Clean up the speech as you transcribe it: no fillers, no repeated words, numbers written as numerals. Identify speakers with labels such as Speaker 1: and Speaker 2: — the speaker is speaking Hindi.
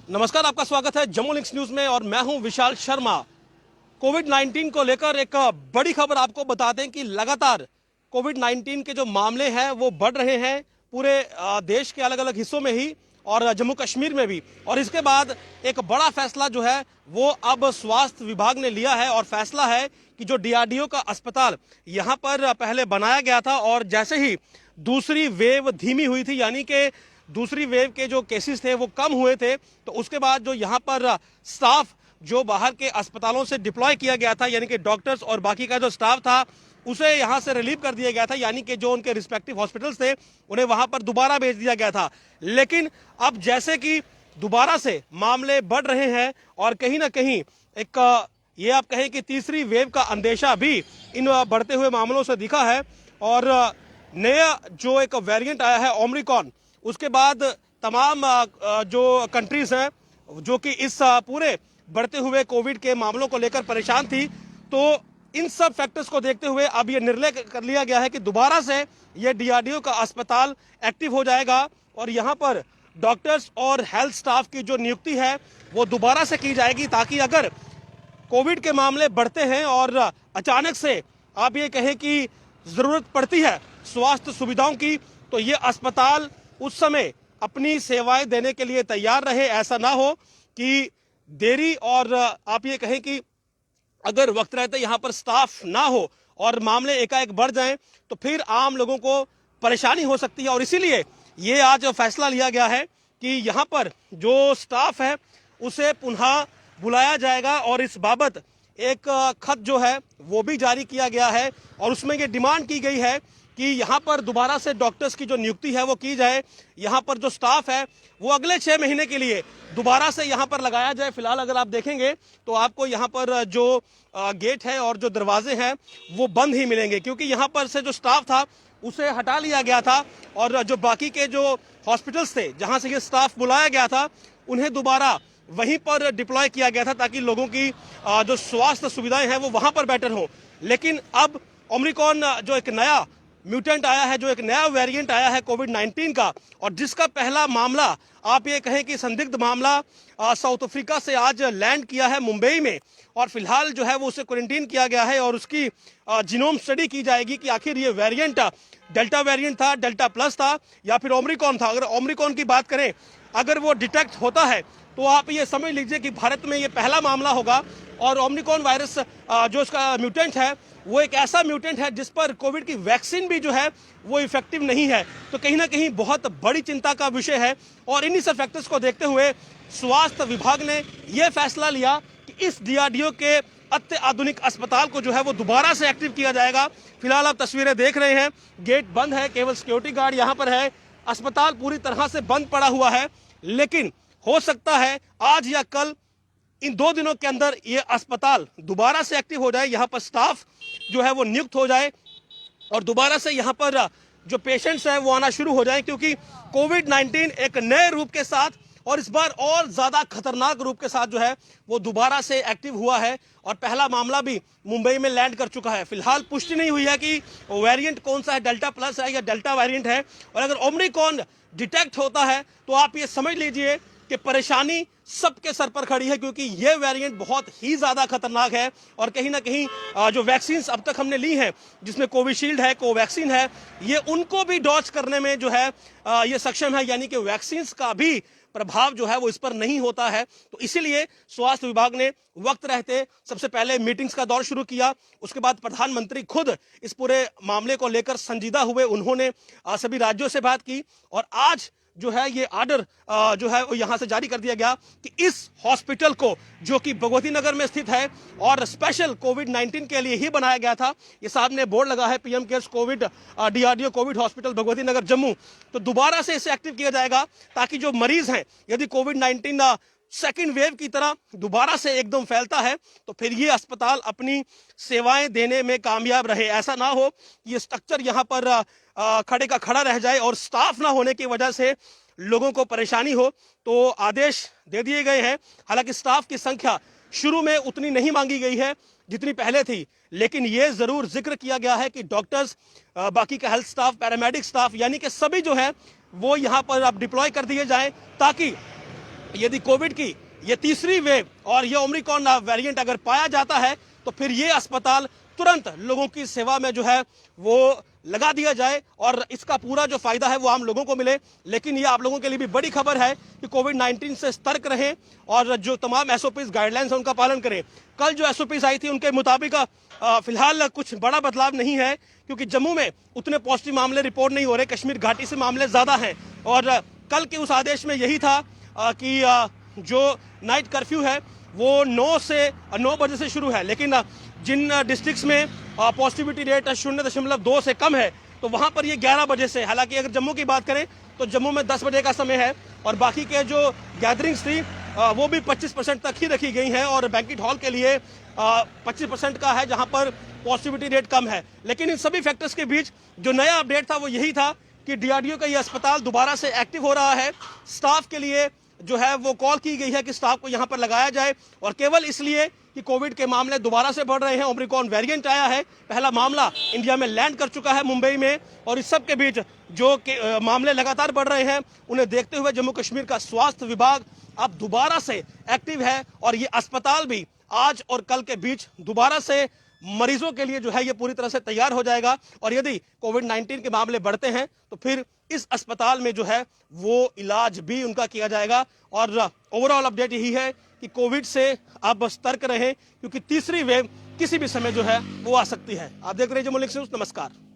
Speaker 1: नमस्कार, आपका स्वागत है जम्मू लिंक्स न्यूज में और मैं हूं विशाल शर्मा। कोविड-19 को लेकर एक बड़ी खबर आपको बता दें कि लगातार कोविड-19 के जो मामले हैं वो बढ़ रहे हैं पूरे देश के अलग अलग हिस्सों में ही और जम्मू कश्मीर में भी। और इसके बाद एक बड़ा फैसला जो है वो अब स्वास्थ्य विभाग ने लिया है और फैसला है कि जो डीआरडीओ का अस्पताल यहाँ पर पहले बनाया गया था और जैसे ही दूसरी वेव धीमी हुई थी, यानी कि दूसरी वेव के जो केसेस थे वो कम हुए थे, तो उसके बाद जो यहाँ पर स्टाफ जो बाहर के अस्पतालों से डिप्लॉय किया गया था, यानी कि डॉक्टर्स और बाकी का जो स्टाफ था उसे यहाँ से रिलीव कर दिया गया था, यानी कि जो उनके रिस्पेक्टिव हॉस्पिटल्स थे उन्हें वहां पर दोबारा भेज दिया गया था। लेकिन अब जैसे कि दोबारा से मामले बढ़ रहे हैं और कहीं ना कहीं एक ये आप कहें कि तीसरी वेव का अंदेशा भी इन बढ़ते हुए मामलों से दिखा है। और नया जो एक वेरिएंट आया है ओमिक्रॉन, उसके बाद तमाम जो कंट्रीज हैं जो कि इस पूरे बढ़ते हुए कोविड के मामलों को लेकर परेशान थी, तो इन सब फैक्टर्स को देखते हुए अब ये निर्णय कर लिया गया है कि दोबारा से ये डीआरडीओ का अस्पताल एक्टिव हो जाएगा और यहाँ पर डॉक्टर्स और हेल्थ स्टाफ की जो नियुक्ति है वो दोबारा से की जाएगी, ताकि अगर कोविड के मामले बढ़ते हैं और अचानक से आप ये कहें कि जरूरत पड़ती है स्वास्थ्य सुविधाओं की, तो ये अस्पताल उस समय अपनी सेवाएं देने के लिए तैयार रहे। ऐसा ना हो कि देरी और आप ये कहें कि अगर वक्त रहते यहाँ पर स्टाफ ना हो और मामले एकाएक बढ़ जाएं तो फिर आम लोगों को परेशानी हो सकती है। और इसीलिए ये आज फैसला लिया गया है कि यहाँ पर जो स्टाफ है उसे पुनः बुलाया जाएगा और इस बाबत एक खत जो है वो भी जारी किया गया है और उसमें ये डिमांड की गई है कि यहाँ पर दोबारा से डॉक्टर्स की जो नियुक्ति है वो की जाए। यहाँ पर जो स्टाफ है वो अगले 6 महीने के लिए दोबारा से यहाँ पर लगाया जाए। फिलहाल अगर आप देखेंगे तो आपको यहाँ पर जो गेट है और जो दरवाजे हैं वो बंद ही मिलेंगे, क्योंकि यहाँ पर से जो स्टाफ था उसे हटा लिया गया था और जो बाकी के जो हॉस्पिटल्स थे जहाँ से ये स्टाफ बुलाया गया था उन्हें दोबारा वहीं पर डिप्लॉय किया गया था, ताकि लोगों की जो स्वास्थ्य सुविधाएं हैं वो वहां पर बेटर हो। लेकिन अब ओमिक्रॉन जो एक नया म्यूटेंट आया है, जो एक नया वेरिएंट आया है कोविड-19 का, और जिसका पहला मामला आप ये कहें कि संदिग्ध मामला साउथ अफ्रीका से आज लैंड किया है मुंबई में और फिलहाल जो है वो उसे क्वारंटीन किया गया है और उसकी जीनोम स्टडी की जाएगी कि आखिर ये वेरिएंट डेल्टा वेरिएंट था, डेल्टा प्लस था या फिर ओमिक्रॉन था। अगर ओमिक्रॉन की बात करें, अगर वो डिटेक्ट होता है तो आप ये समझ लीजिए कि भारत में ये पहला मामला होगा। और ओमिक्रॉन वायरस जो इसका म्यूटेंट है वो एक ऐसा म्यूटेंट है जिस पर कोविड की वैक्सीन भी जो है वो इफेक्टिव नहीं है, तो कहीं ना कहीं बहुत बड़ी चिंता का विषय है। और इन्हीं सब फैक्टर्स को देखते हुए स्वास्थ्य विभाग ने यह फैसला लिया कि इस डीआरडीओ के अत्याधुनिक अस्पताल को जो है वो दोबारा से एक्टिव किया जाएगा। फिलहाल आप तस्वीरें देख रहे हैं, गेट बंद है, केवल सिक्योरिटी गार्ड यहाँ पर है, अस्पताल पूरी तरह से बंद पड़ा हुआ है। लेकिन हो सकता है आज या कल इन 2 दिनों के अंदर ये अस्पताल दोबारा से एक्टिव हो जाए, यहाँ पर स्टाफ जो है वो नियुक्त हो जाए और दोबारा से यहाँ पर जो पेशेंट्स हैं वो आना शुरू हो जाए, क्योंकि कोविड-19 एक नए रूप के साथ और इस बार और ज्यादा खतरनाक रूप के साथ जो है वो दोबारा से एक्टिव हुआ है और पहला मामला भी मुंबई में लैंड कर चुका है। फिलहाल पुष्टि नहीं हुई है कि वेरिएंट कौन सा है, डेल्टा प्लस है या डेल्टा वेरिएंट है। और अगर ओमिक्रॉन डिटेक्ट होता है तो आप ये समझ लीजिए कि परेशानी सबके सर पर खड़ी है, क्योंकि ये वेरिएंट बहुत ही ज्यादा खतरनाक है और कहीं ना कहीं जो वैक्सीन अब तक हमने ली हैं, जिसमें कोविशील्ड है, कोवैक्सीन है, ये उनको भी डॉज करने में जो है ये सक्षम है, यानी कि वैक्सीन का भी प्रभाव जो है वो इस पर नहीं होता है। तो इसीलिए स्वास्थ्य विभाग ने वक्त रहते सबसे पहले मीटिंग्स का दौर शुरू किया। उसके बाद प्रधानमंत्री खुद इस पूरे मामले को लेकर संजीदा हुए, उन्होंने सभी राज्यों से बात की और आज जो है ये आर्डर जो है वो यहाँ से जारी कर दिया गया कि इस हॉस्पिटल को, जो कि भगवती नगर में स्थित है और स्पेशल कोविड-19 के लिए ही बनाया गया था, ये सामने बोर्ड लगा है PM CARES COVID DRDO COVID hospital Bhagwati Nagar Jammu, तो दोबारा से इसे एक्टिव किया जाएगा ताकि जो मरीज हैं, यदि कोविड-19 सेकेंड वेव की तरह दोबारा से एकदम फैलता है तो फिर ये अस्पताल अपनी सेवाएं देने में कामयाब रहे। ऐसा ना हो कि ये स्ट्रक्चर यहाँ पर खड़े का खड़ा रह जाए और स्टाफ ना होने की वजह से लोगों को परेशानी हो। तो आदेश दे दिए गए हैं। हालांकि स्टाफ की संख्या शुरू में उतनी नहीं मांगी गई है जितनी पहले थी, लेकिन ये जरूर जिक्र किया गया है कि डॉक्टर्स, बाकी का हेल्थ स्टाफ, पैरामेडिक स्टाफ, यानी कि सभी जो है वो यहाँ पर अब डिप्लॉय कर दिए जाएं ताकि यदि कोविड की ये तीसरी वेव और ये ओमिक्रॉन वेरिएंट अगर पाया जाता है तो फिर ये अस्पताल तुरंत लोगों की सेवा में जो है वो लगा दिया जाए और इसका पूरा जो फायदा है वो आम लोगों को मिले। लेकिन ये आप लोगों के लिए भी बड़ी खबर है कि कोविड-19 से सतर्क रहें और जो तमाम एसओपीज गाइडलाइंस है उनका पालन करें। कल जो एसओपीज आई थी उनके मुताबिक फिलहाल कुछ बड़ा बदलाव नहीं है, क्योंकि जम्मू में उतने पॉजिटिव मामले रिपोर्ट नहीं हो रहे, कश्मीर घाटी से मामले ज्यादा हैं। और कल के उस आदेश में यही था कि जो नाइट कर्फ्यू है वो 9 बजे से शुरू है, लेकिन जिन डिस्ट्रिक्ट्स में पॉजिटिविटी रेट 0.2 से कम है तो वहां पर ये 11 बजे से। हालांकि अगर जम्मू की बात करें तो जम्मू में 10 बजे का समय है और बाकी के जो गैदरिंग्स थी वो भी 25% तक ही रखी गई हैं और बैंक्वेट हॉल के लिए 25% का है जहां पर पॉजिटिविटी रेट कम है। लेकिन इन सभी फैक्टर्स के बीच जो नया अपडेट था वो यही था कि डीआरडीओ का ये अस्पताल दोबारा से एक्टिव हो रहा है। स्टाफ के लिए जो है वो कॉल की गई है कि स्टाफ को यहां पर लगाया जाए, और केवल इसलिए कि कोविड के मामले दोबारा से बढ़ रहे हैं। ओमिक्रॉन वेरिएंट आया है, पहला मामला इंडिया में लैंड कर चुका है मुंबई में, और इस सब के बीच जो मामले लगातार बढ़ रहे हैं उन्हें देखते हुए जम्मू कश्मीर का स्वास्थ्य विभाग अब दोबारा से एक्टिव है और ये अस्पताल भी आज और कल के बीच दोबारा से मरीजों के लिए जो है ये पूरी तरह से तैयार हो जाएगा। और यदि कोविड-19 के मामले बढ़ते हैं तो फिर इस अस्पताल में जो है वो इलाज भी उनका किया जाएगा। और ओवरऑल अपडेट यही है कि कोविड से आप सतर्क रहें, क्योंकि तीसरी वेव किसी भी समय जो है वो आ सकती है। आप देख रहे हैं जम्मू लिंक्स न्यूज़। नमस्कार।